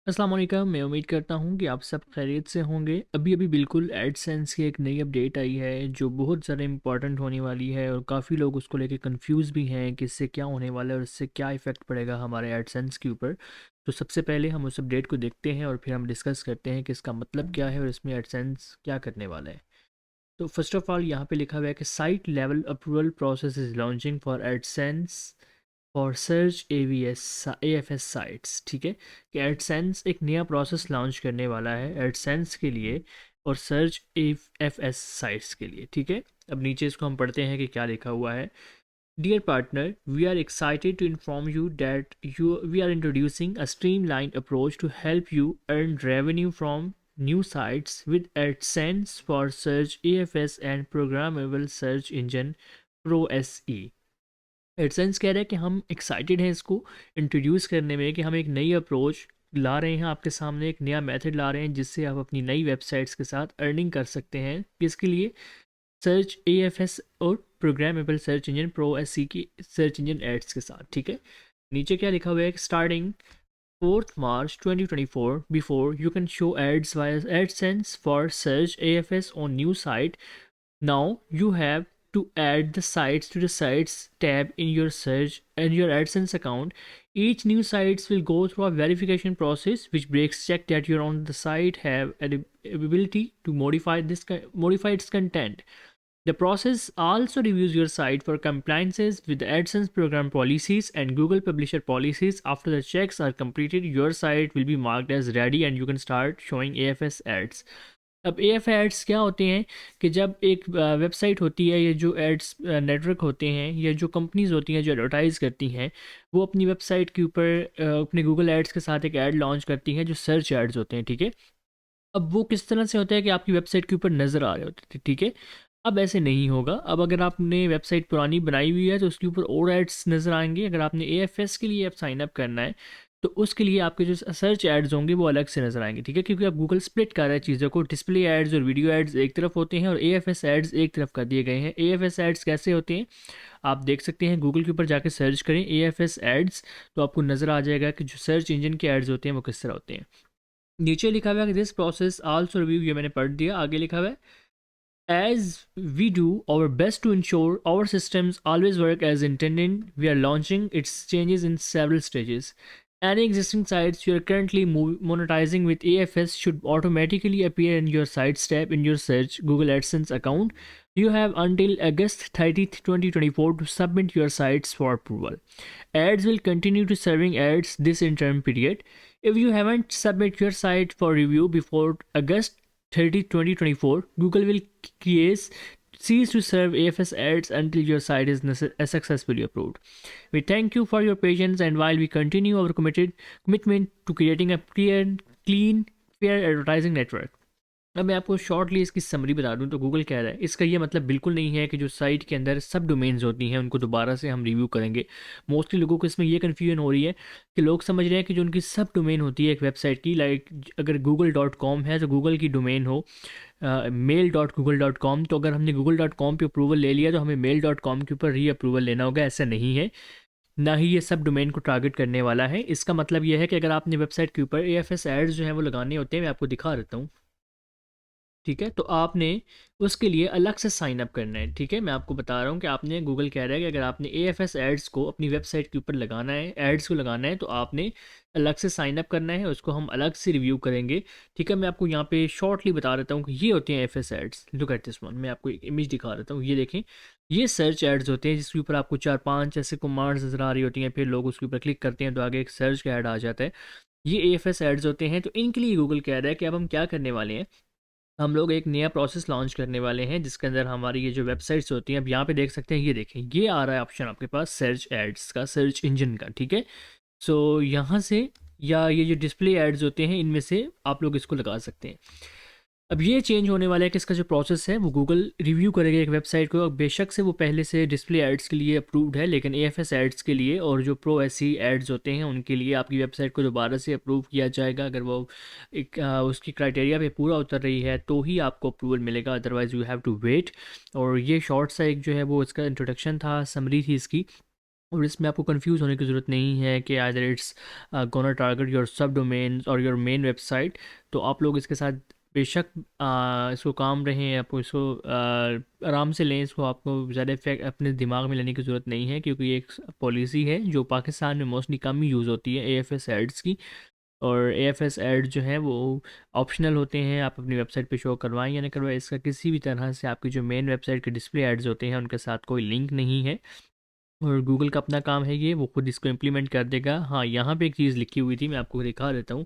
अस्सलाम वालेकुम। मैं उम्मीद करता हूँ कि आप सब खैरियत से होंगे। अभी अभी बिल्कुल एडसेंस की एक नई अपडेट आई है जो बहुत ज़्यादा इम्पॉर्टेंट होने वाली है और काफ़ी लोग उसको लेके कंफ्यूज भी हैं कि इससे क्या होने वाला है और इससे क्या इफ़ेक्ट पड़ेगा हमारे एडसेंस के ऊपर। तो सबसे पहले हम उस अपडेट को देखते हैं और फिर हम डिस्कस करते हैं कि इसका मतलब क्या है और इसमें एडसेंस क्या करने वाला है। तो फर्स्ट ऑफ ऑल यहाँ पे लिखा हुआ है कि site level approval process is launching for AdSense और सर्च AFS साइट्स। ठीक है कि एडसेंस एक नया प्रोसेस लॉन्च करने वाला है एडसेंस के लिए और सर्च AFS साइट्स के लिए। ठीक है, अब नीचे इसको हम पढ़ते हैं कि क्या लिखा हुआ है। Dear partner, we are excited to inform you that we are introducing a streamline approach to help you earn revenue from new sites with AdSense for Search AFS and Programmable Search Engine Pro SE। AdSense कह रहा है कि हम excited हैं इसको introduce करने में कि हम एक नई अप्रोच ला रहे हैं आपके सामने, एक नया मेथड ला रहे हैं जिससे आप अपनी नई वेबसाइट्स के साथ अर्निंग कर सकते हैं। किसके लिए? सर्च AFS और programmable search engine pro SE की सर्च इंजन एड्स के साथ। ठीक है, नीचे क्या लिखा हुआ है कि starting 4th March 2024 before you can show ads via AdSense for Search AFS on new site. Now you have to add the sites to the sites tab in your search and your AdSense account. Each new sites will go through a verification process which breaks check that you're on the site have an ability to modify its content. The process also reviews your site for compliances with the AdSense program policies and Google Publisher policies. After the checks are completed, your site will be marked as ready and you can start showing AFS ads. अब AF ads क्या होते हैं कि जब एक website होती है, ये जो एड्स नेटवर्क होते हैं या जो कंपनीज होती हैं जो एडवर्टाइज़ करती हैं, वो अपनी वेबसाइट के ऊपर अपने गूगल एड्स के साथ एक ऐड लॉन्च करती हैं जो सर्च एड्स होते हैं। ठीक है, अब वो किस तरह से होता है कि आपकी वेबसाइट के ऊपर नज़र आ रहे होते थे। ठीक है, अब ऐसे नहीं होगा। अब अगर आपने वेबसाइट पुरानी बनाई हुई है तो उसके ऊपर और एड्स नज़र आएंगे। अगर आपने AFS के लिए अब साइन अप करना है तो उसके लिए आपके जो सर्च एड्स होंगे वो अलग से नज़र आएंगे। ठीक है, क्योंकि अब गूगल स्प्लिट कर रहा है चीज़ों को। डिस्प्ले एड्स और वीडियो एड्स एक तरफ होते हैं और AFS एड्स एक तरफ कर दिए गए हैं। AFS एड्स कैसे होते हैं आप देख सकते हैं, गूगल के ऊपर जाके सर्च करें AFS एड्स तो आपको नज़र आ जाएगा कि जो सर्च इंजन के एड्स होते हैं वो किस तरह होते हैं। नीचे लिखा हुआ है कि दिस प्रोसेस आल्सो रिव्यू, ये मैंने पढ़ दिया। आगे लिखा हुआ है as we do our best to ensure our systems always work as intended, we are launching its changes in several stages. Any existing sites you are currently monetizing with AFS should automatically appear in your sites tab in your search Google AdSense account. You have until August 30th, 2024 to submit your sites for approval. Ads will continue to serving ads this interim period. If you haven't submit your site for review before August 30th, 2024, Google will cease to serve AFS ads until your site is successfully approved. We thank you for your patience, and while we continue our commitment to creating a clean, fair advertising network. अब मैं आपको shortly इसकी summary बता दूं तो Google कह रहा है, इसका ये मतलब बिल्कुल नहीं है कि जो साइट के अंदर सब डोमेन्स होती हैं उनको दोबारा से हम रिव्यू करेंगे। मोस्टली लोगों को इसमें ये कन्फ्यूजन हो रही है कि लोग समझ रहे हैं कि जो उनकी सब डोमेन होती है एक वेबसाइट की, लाइक अगर google.com है तो गूगल की डोमेन हो mail.google.com, तो अगर हमने google.com पे अप्रूवल ले लिया तो हमें mail.com के ऊपर री अप्रूवल लेना होगा। ऐसा नहीं है, ना ही ये सब डोमेन को टारगेट करने वाला है। इसका मतलब ये है कि अगर आपने वेबसाइट के ऊपर AFS एड्स जो हैं वो लगाने होते हैं, मैं आपको दिखा देता हूँ। ठीक है, तो आपने उसके लिए अलग से साइन अप करना है। ठीक है, मैं आपको बता रहा हूँ कि आपने, गूगल कह रहा है कि अगर आपने AFS एड्स को अपनी वेबसाइट के ऊपर लगाना है, एड्स को लगाना है, तो आपने अलग से साइन अप करना है, उसको हम अलग से रिव्यू करेंगे। ठीक है, मैं आपको यहाँ पे शॉर्टली बता देता हूँ कि ये होते हैं AFS ads. Look at this one, मैं आपको एक इमेज दिखा देता हूँ। ये देखें, ये सर्च एड्स होते हैं जिसके ऊपर आपको 4-5 ऐसे कमांड्स नज़र आ रही होती हैं, फिर लोग उसके ऊपर क्लिक करते हैं तो आगे एक सर्च का ऐड आ जाता है। ये AFS एड्स होते हैं। तो इनके लिए गूगल कह रहा है कि अब हम क्या करने वाले हैं, हम लोग एक नया प्रोसेस लॉन्च करने वाले हैं जिसके अंदर हमारी ये जो वेबसाइट्स होती हैं, अब यहाँ पे देख सकते हैं, ये देखें, ये आ रहा है ऑप्शन आपके पास सर्च एड्स का, सर्च इंजन का। ठीक है, सो यहाँ से या ये जो डिस्प्ले एड्स होते हैं इनमें से आप लोग इसको लगा सकते हैं। अब ये चेंज होने वाला है कि इसका जो प्रोसेस है वो गूगल रिव्यू करेगा एक वेबसाइट को। बेशक से वो पहले से डिस्प्ले एड्स के लिए अप्रूव्ड है, लेकिन AFS एड्स के लिए और जो प्रो SE एड्स होते हैं उनके लिए आपकी वेबसाइट को दोबारा से अप्रूव किया जाएगा। अगर वो एक उसकी क्राइटेरिया पे पूरा उतर रही है तो ही आपको अप्रूवल मिलेगा, otherwise you have to wait. और ये शॉर्ट सा एक जो है वो इसका इंट्रोडक्शन था, समरी थी इसकी। और इसमें आपको कंफ्यूज होने की ज़रूरत नहीं है कि either it's gonna target your सब डोमेन्स और योर मेन वेबसाइट। तो आप लोग इसके साथ बेशक इसको काम रहें, आपको इसको आराम से लें, इसको आपको ज़्यादा इफेक्ट अपने दिमाग में लेने की ज़रूरत नहीं है, क्योंकि ये एक पॉलिसी है जो पाकिस्तान में मोस्टली कम ही यूज़ होती है, AFS एड्स की। और AFS एड जो हैं वो ऑप्शनल होते हैं, आप अपनी वेबसाइट पे शो करवाएं या ना करवाएं, इसका किसी भी तरह से आपकी जो मेन वेबसाइट के डिस्प्ले एड्स होते हैं उनके साथ कोई लिंक नहीं है। और गूगल का अपना काम है ये, वो खुद इसको इम्प्लीमेंट कर देगा। हाँ, यहाँ पे एक चीज़ लिखी हुई थी, मैं आपको दिखा देता हूँ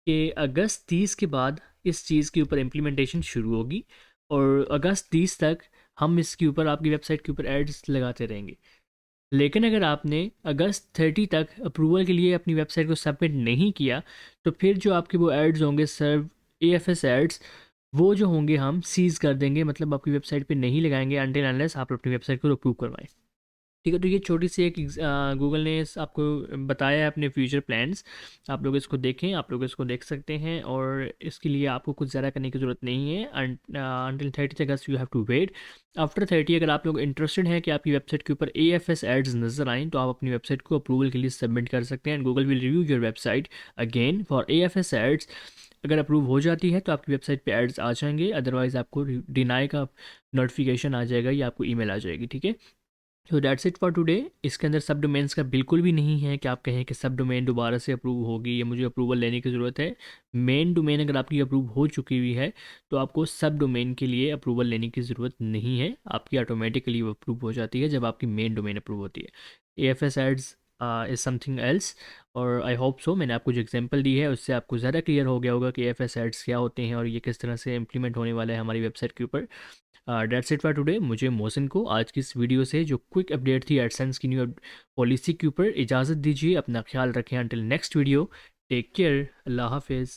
कि अगस्त 30 के बाद इस चीज़ के ऊपर इम्प्लीमेंटेशन शुरू होगी, और अगस्त 30 तक हम इसके ऊपर, आपकी वेबसाइट के ऊपर एड्स लगाते रहेंगे। लेकिन अगर आपने अगस्त 30 तक अप्रूवल के लिए अपनी वेबसाइट को सबमिट नहीं किया, तो फिर जो आपके वो एड्स होंगे, सर्व AFS एड्स, वो जो होंगे हम सीज़ कर देंगे, मतलब आपकी वेबसाइट पे नहीं लगाएंगे अनटिल अनलेस आप अपनी वेबसाइट को अप्रूव करवाएं। ठीक है, तो ये छोटी सी एक गूगल ने आपको बताया है अपने फ्यूचर प्लान्स। आप लोग इसको देखें, आप लोग इसको देख सकते हैं, और इसके लिए आपको कुछ ज़्यादा करने की ज़रूरत नहीं है। Until 30 August you have to wait. After 30 अगर आप लोग इंटरेस्टेड हैं कि आपकी वेबसाइट के ऊपर AFS एड्स नज़र आएँ, तो आप अपनी वेबसाइट को अप्रूवल के लिए सबमिट कर सकते हैं, and Google will review your website again for AFS ads. अगर अप्रूव हो जाती है तो आपकी वेबसाइट पे एड्स आ जाएंगे, अदरवाइज़ आपको डिनाई का नोटिफिकेशन आ जाएगा या आपको ईमेल आ जाएगी। ठीक है, तो दैट्स इट फॉर टुडे। इसके अंदर सब डोमेन्स का बिल्कुल भी नहीं है कि आप कहें कि सब डोमेन दोबारा से अप्रूव होगी या मुझे अप्रूवल लेने की ज़रूरत है। मेन डोमेन अगर आपकी अप्रूव हो चुकी हुई है तो आपको सब डोमेन के लिए अप्रूवल लेने की ज़रूरत नहीं है, आपकी ऑटोमेटिकली वो अप्रूव हो जाती है जब आपकी मेन डोमेन अप्रूव होती है। AFS ads is something else. और आई होप सो मैंने आपको जो एग्जांपल दी है उससे आपको ज़्यादा क्लियर हो गया होगा कि AFS एड्स क्या होते हैं और ये किस तरह से इम्प्लीमेंट होने वाला है हमारी वेबसाइट के ऊपर। That's it for today. मुझे मोहसिन को आज की इस वीडियो से जो क्विक अपडेट थी एडसेंस की न्यू पॉलिसी के ऊपर इजाज़त दीजिए। अपना ख्याल रखें। Until next video, take care, अल्लाह हाफिज़।